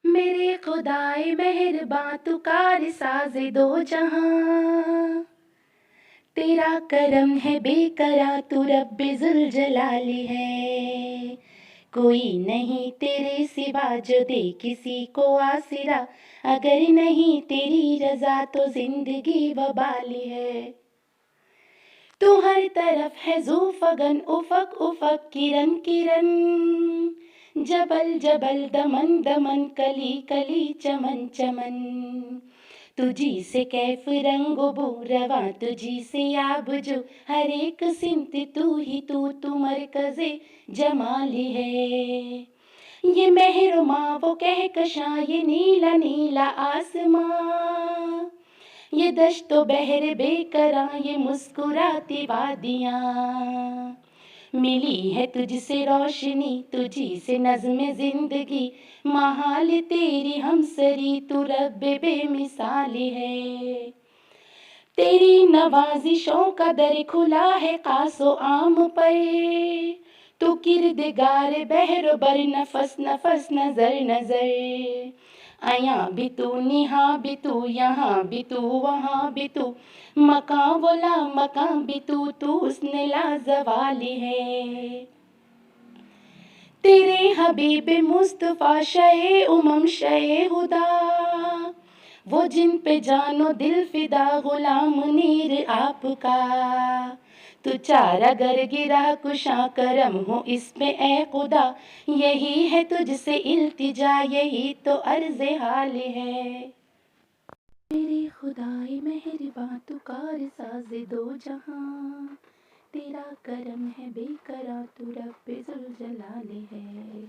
मेरे खुदाए मेहरबां तू कार साज़े दो जहां, तेरा करम है बेकरा तू रब्बे जुल जलाली है। कोई नहीं तेरे सिवा जो दे किसी को आसरा, अगर नहीं तेरी रजा तो जिंदगी वबाली है। तू हर तरफ है ज़ूफ़गन उफ़क उफ़क किरण किरण, जबल जबल दमन दमन कली कली चमन चमन। तुझी से कैफ रंगो बो रवा तुझी से आबजो, हर एक सिमत तू ही तू मरकज़े जमाली है। ये मेहरमा वो कहकशां ये नीला नीला आसमां, ये दश्तो बहर बेकरां ये मुस्कुराती वादियाँ। मिली है तुझसे रोशनी तुझी से नज़्म ज़िंदगी, महाल तेरी हमसरी तू रब्बे बेमिसाली है। तेरी नवाजिशों का दर खुला है कासो आम पर, तू किरदगार बहरो बर नफस नफस नजर नजर। अयां भी तू निहा भी तू यहाँ भी तू वहाँ भी तू, मकां वला मकां भी तू उसने लाजवाली है। तेरे हबीब मुस्तफ़ा शए उमम शए हुदा, वो जिन पे जानो दिल फिदा गुलाम नीर आपका। तू चारा गर गिरा कुशा करम हो इसमें ए खुदा, यही है तुझसे इल्तिजा यही तो अर्ज़े हाल है। मेरे खुदाई मेहरबां तू कार साज़े दो जहां, तेरा करम है बेकरां तू रब्बे जुल जलाल है।